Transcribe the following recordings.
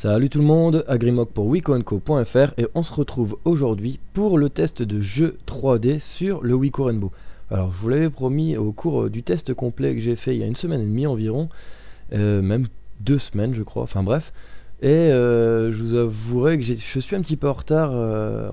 Salut tout le monde, Agrimog pour WicoAndCo.fr et on se retrouve aujourd'hui pour le test de jeu 3D sur le Wico Rainbow. Alors je vous l'avais promis au cours du test complet que j'ai fait il y a une semaine et demie environ, même 2 semaines je crois, enfin bref. Et je vous avouerai que je suis un petit peu en retard,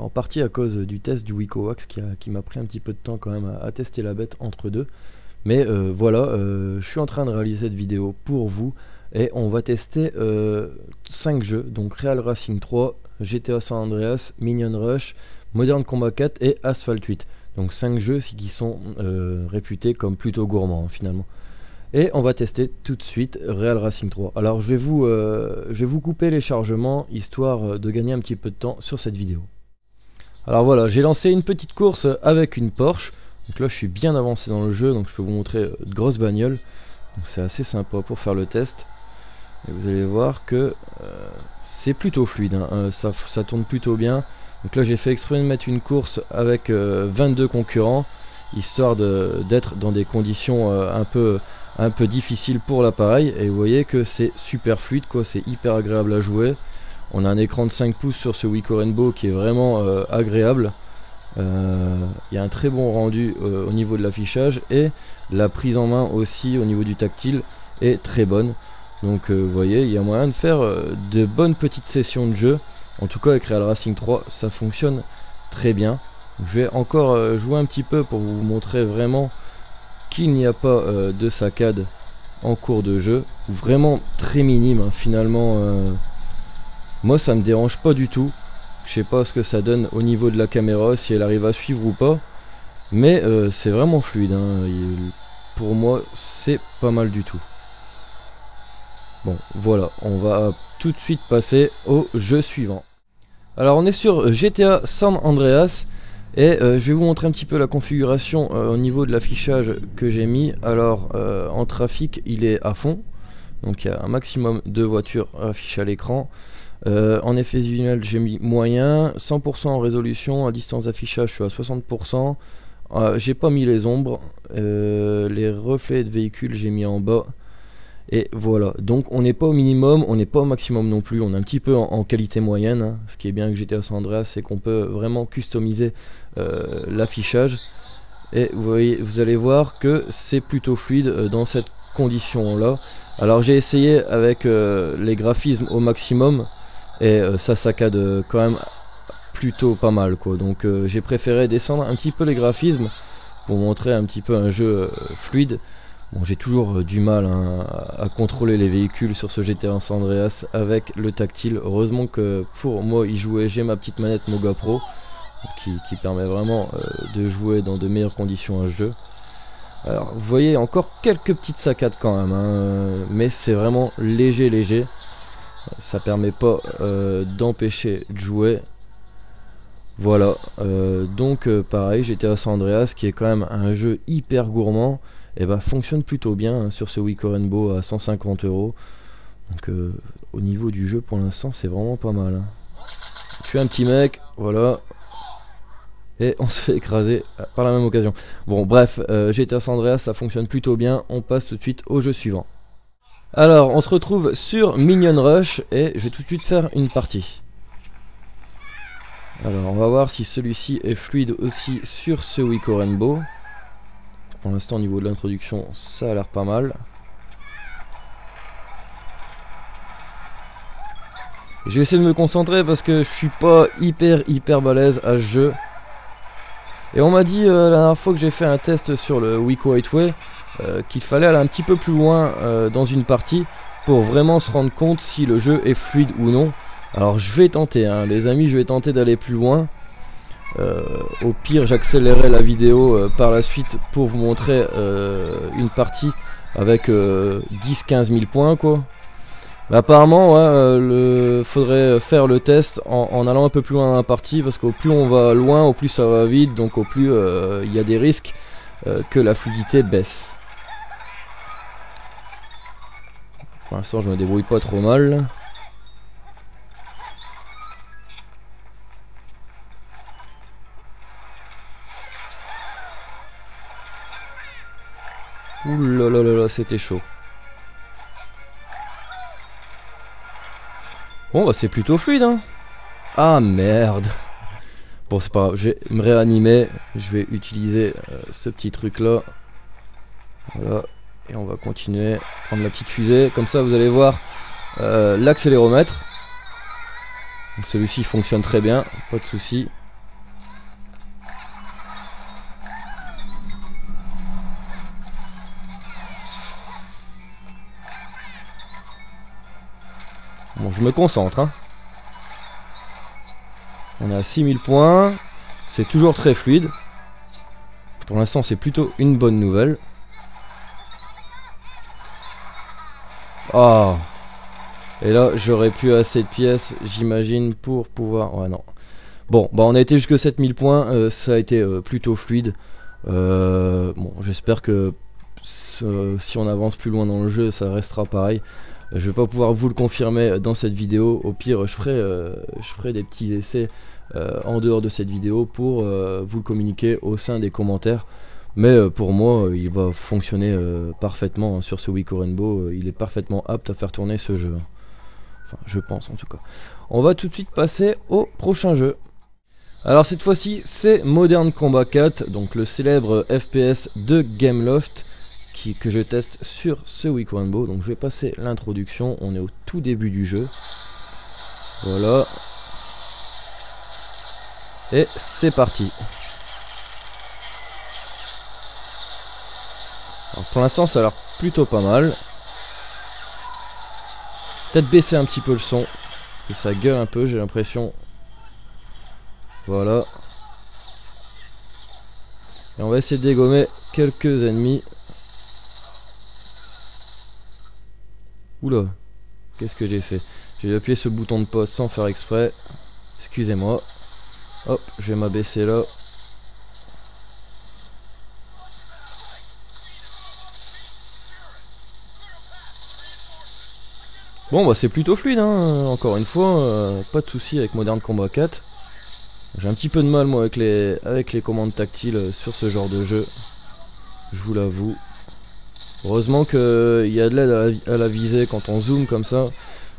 en partie à cause du test du WicoWax qui m'a pris un petit peu de temps quand même à tester la bête entre deux. Mais voilà, je suis en train de réaliser cette vidéo pour vous. Et on va tester 5 jeux, donc Real Racing 3, GTA San Andreas, Minion Rush, Modern Combat 4 et Asphalt 8. Donc 5 jeux qui sont réputés comme plutôt gourmands finalement. Et on va tester tout de suite Real Racing 3. Alors je vais vous couper les chargements histoire de gagner un petit peu de temps sur cette vidéo. Alors voilà, j'ai lancé une petite course avec une Porsche. Donc là je suis bien avancé dans le jeu, donc je peux vous montrer de grosses bagnoles. Donc c'est assez sympa pour faire le test. Et vous allez voir que c'est plutôt fluide, hein. Ça tourne plutôt bien. Donc là j'ai fait exprès de mettre une course avec 22 concurrents, histoire d'être dans des conditions un peu difficiles pour l'appareil. Et vous voyez que c'est super fluide, quoi. C'est hyper agréable à jouer. On a un écran de 5 pouces sur ce Wico Rainbow qui est vraiment agréable. Il y a un très bon rendu au niveau de l'affichage, et la prise en main aussi au niveau du tactile est très bonne. Donc vous voyez, il y a moyen de faire de bonnes petites sessions de jeu. En tout cas avec Real Racing 3 ça fonctionne très bien. Je vais encore jouer un petit peu pour vous montrer vraiment qu'il n'y a pas de saccade en cours de jeu. Vraiment très minime, hein, finalement. Moi ça me dérange pas du tout. Je sais pas ce que ça donne au niveau de la caméra, si elle arrive à suivre ou pas. Mais c'est vraiment fluide, hein. Pour moi c'est pas mal du tout. Bon voilà, on va tout de suite passer au jeu suivant. Alors on est sur GTA San Andreas. Et je vais vous montrer un petit peu la configuration au niveau de l'affichage que j'ai mis. Alors en trafic il est à fond. Donc il y a un maximum de voitures affichées à l'écran. En effet visuel j'ai mis moyen, 100% en résolution, à distance d'affichage je suis à 60%. J'ai pas mis les ombres, les reflets de véhicules j'ai mis en bas. Et voilà, donc on n'est pas au minimum, on n'est pas au maximum non plus, on est un petit peu en qualité moyenne, hein. Ce qui est bien avec GTA San Andreas, c'est qu'on peut vraiment customiser l'affichage. Et vous allez voir que c'est plutôt fluide dans cette condition là. Alors j'ai essayé avec les graphismes au maximum, et ça saccade quand même plutôt pas mal, quoi. Donc j'ai préféré descendre un petit peu les graphismes pour montrer un petit peu un jeu fluide. Bon, j'ai toujours du mal, hein, à contrôler les véhicules sur ce GTA San Andreas avec le tactile. Heureusement que pour moi y jouer, j'ai ma petite manette Moga Pro qui permet vraiment de jouer dans de meilleures conditions à ce jeu. Alors vous voyez encore quelques petites saccades quand même, hein, mais c'est vraiment léger. Ça permet pas d'empêcher de jouer. Voilà, donc pareil, GTA San Andreas qui est quand même un jeu hyper gourmand, et bah fonctionne plutôt bien, hein, sur ce Wico Rainbow à 150 €. Donc au niveau du jeu pour l'instant c'est vraiment pas mal, hein. Je suis un petit mec, voilà. Et on se fait écraser par la même occasion. Bon bref, GTA San Andreas ça fonctionne plutôt bien. On passe tout de suite au jeu suivant. Alors on se retrouve sur Minion Rush et je vais tout de suite faire une partie. Alors on va voir si celui-ci est fluide aussi sur ce Wico Rainbow. Pour l'instant au niveau de l'introduction ça a l'air pas mal. Je vais essayer de me concentrer parce que je suis pas hyper balèze à ce jeu. Et on m'a dit la dernière fois que j'ai fait un test sur le Wico Highway qu'il fallait aller un petit peu plus loin dans une partie pour vraiment se rendre compte si le jeu est fluide ou non. Alors je vais tenter, hein, les amis, je vais tenter d'aller plus loin. Au pire j'accélérerai la vidéo par la suite pour vous montrer une partie avec 10-15 000 points, quoi. Mais apparemment ouais, faudrait faire le test en allant un peu plus loin dans la partie, parce qu'au plus on va loin au plus ça va vite, donc au plus il y a des risques que la fluidité baisse. Pour l'instant je me débrouille pas trop mal. Ouh là là là là, c'était chaud. Bon bah c'est plutôt fluide hein. Ah merde. Bon c'est pas grave, je vais me réanimer. Je vais utiliser ce petit truc là. Voilà. Et on va continuer. Prendre la petite fusée. Comme ça vous allez voir l'accéléromètre. Celui-ci fonctionne très bien, pas de souci. Bon, je me concentre. Hein. On est à 6000 points. C'est toujours très fluide. Pour l'instant, c'est plutôt une bonne nouvelle. Ah. Et là, j'aurais pu assez de pièces, j'imagine, pour pouvoir... Ouais, non. Bon, bah on a été jusque 7000 points. Ça a été plutôt fluide. Bon, j'espère que si on avance plus loin dans le jeu, ça restera pareil. Je vais pas pouvoir vous le confirmer dans cette vidéo. Au pire, je ferai des petits essais en dehors de cette vidéo pour vous le communiquer au sein des commentaires. Mais pour moi, il va fonctionner parfaitement hein, sur ce Wico Rainbow. Il est parfaitement apte à faire tourner ce jeu. Enfin, je pense en tout cas. On va tout de suite passer au prochain jeu. Alors cette fois-ci, c'est Modern Combat 4, donc le célèbre FPS de Gameloft. Que je teste sur ce Wico Rainbow. Donc je vais passer l'introduction, on est au tout début du jeu. Voilà. Et c'est parti. Alors pour l'instant ça a l'air plutôt pas mal. Peut-être baisser un petit peu le son, que ça gueule un peu, j'ai l'impression. Voilà. Et on va essayer de dégommer quelques ennemis. Oula, qu'est-ce que j'ai fait? J'ai appuyé sur le bouton de pause sans faire exprès. Excusez-moi. Hop, je vais m'abaisser là. Bon bah c'est plutôt fluide hein, encore une fois, pas de souci avec Modern Combat 4. J'ai un petit peu de mal moi avec les commandes tactiles sur ce genre de jeu. Je vous l'avoue. Heureusement qu'il y a de l'aide à la visée quand on zoome comme ça.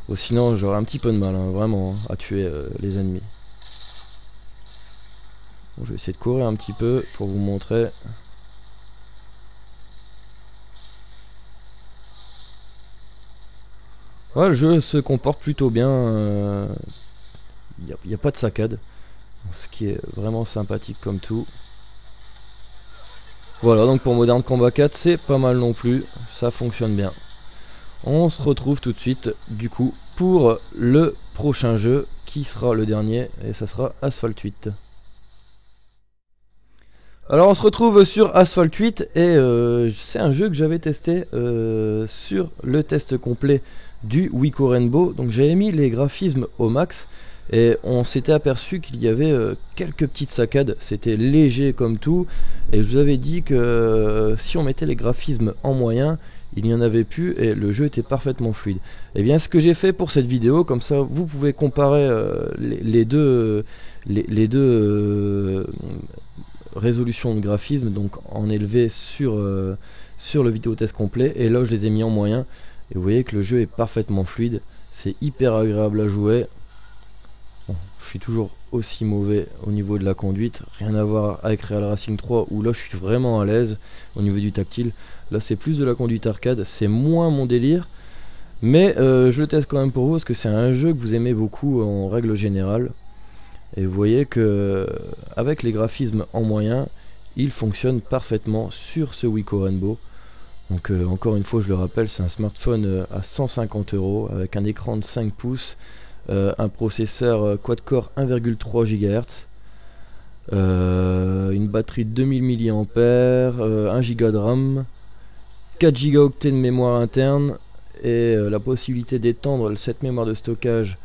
Ou sinon j'aurais un petit peu de mal, hein, vraiment, hein, à tuer les ennemis. Bon, je vais essayer de courir un petit peu pour vous montrer. Ouais, le jeu se comporte plutôt bien. Il n'y a pas de saccade. Ce qui est vraiment sympathique comme tout. Voilà, donc pour Modern Combat 4, c'est pas mal non plus, ça fonctionne bien. On se retrouve tout de suite, du coup, pour le prochain jeu, qui sera le dernier, et ça sera Asphalt 8. Alors on se retrouve sur Asphalt 8, et c'est un jeu que j'avais testé sur le test complet du Wico Rainbow. Donc j'avais mis les graphismes au max, et on s'était aperçu qu'il y avait quelques petites saccades. C'était léger comme tout, et je vous avais dit que si on mettait les graphismes en moyen, il n'y en avait plus et le jeu était parfaitement fluide. Et bien ce que j'ai fait pour cette vidéo, comme ça vous pouvez comparer les deux résolutions de graphisme, donc en élevé sur le vidéo test complet, et là je les ai mis en moyen, et vous voyez que le jeu est parfaitement fluide, c'est hyper agréable à jouer. Bon, je suis toujours aussi mauvais au niveau de la conduite, rien à voir avec Real Racing 3 où là je suis vraiment à l'aise au niveau du tactile. Là c'est plus de la conduite arcade, c'est moins mon délire, mais je le teste quand même pour vous parce que c'est un jeu que vous aimez beaucoup en règle générale. Et vous voyez que avec les graphismes en moyen, il fonctionne parfaitement sur ce Wico Rainbow. Donc encore une fois je le rappelle, c'est un smartphone à 150 € avec un écran de 5 pouces. Un processeur quad-core 1,3 GHz, une batterie de 2000 mAh, 1 Go de RAM, 4 Go de mémoire interne et la possibilité d'étendre cette mémoire de stockage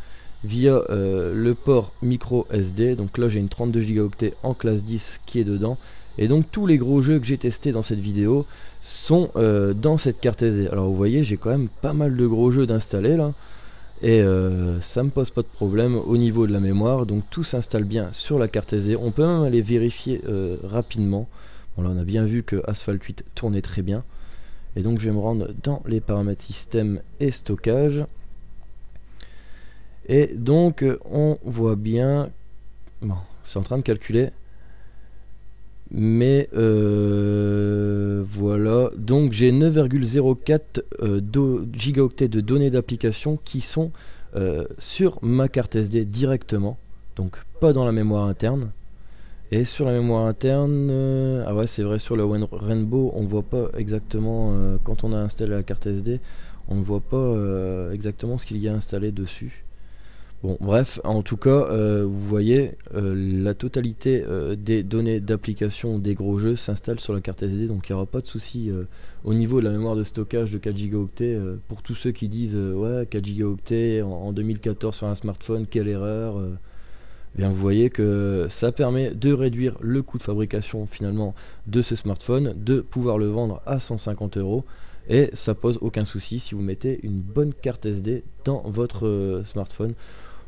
via le port micro SD. Donc là j'ai une 32 Go en classe 10 qui est dedans, et donc tous les gros jeux que j'ai testés dans cette vidéo sont dans cette carte SD. Alors vous voyez, j'ai quand même pas mal de gros jeux d'installer là. Et ça me pose pas de problème au niveau de la mémoire, donc tout s'installe bien sur la carte SD. On peut même aller vérifier rapidement. Bon là on a bien vu que Asphalt 8 tournait très bien. Et donc je vais me rendre dans les paramètres système et stockage. Et donc on voit bien, bon, c'est en train de calculer, mais voilà, donc j'ai 9,04 gigaoctets de données d'application qui sont sur ma carte SD directement, donc pas dans la mémoire interne. Et sur la mémoire interne, ah ouais c'est vrai, sur le Rainbow on voit pas exactement, quand on a installé la carte SD, on ne voit pas exactement ce qu'il y a installé dessus. Bon, bref, en tout cas, vous voyez, la totalité des données d'application des gros jeux s'installe sur la carte SD, donc il n'y aura pas de souci au niveau de la mémoire de stockage de 4 Go. Pour tous ceux qui disent ouais, 4 Go en 2014 sur un smartphone, quelle erreur bien, vous voyez que ça permet de réduire le coût de fabrication finalement de ce smartphone, de pouvoir le vendre à 150 €, et ça pose aucun souci si vous mettez une bonne carte SD dans votre smartphone.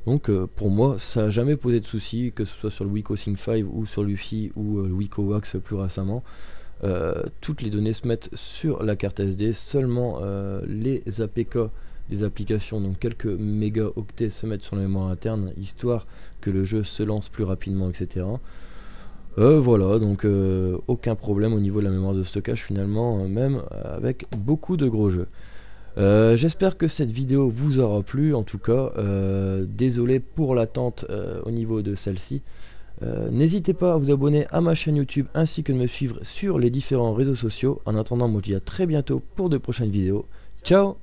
Donc pour moi ça n'a jamais posé de souci, que ce soit sur le Wiko Sync 5 ou sur l'UFI ou le Wiko Wax plus récemment. Toutes les données se mettent sur la carte SD, seulement les APK des applications, donc quelques mégaoctets, se mettent sur la mémoire interne, histoire que le jeu se lance plus rapidement, etc. Voilà, donc aucun problème au niveau de la mémoire de stockage finalement, même avec beaucoup de gros jeux. J'espère que cette vidéo vous aura plu. En tout cas, désolé pour l'attente au niveau de celle-ci. N'hésitez pas à vous abonner à ma chaîne YouTube ainsi que de me suivre sur les différents réseaux sociaux. En attendant, moi je dis à très bientôt pour de prochaines vidéos. Ciao!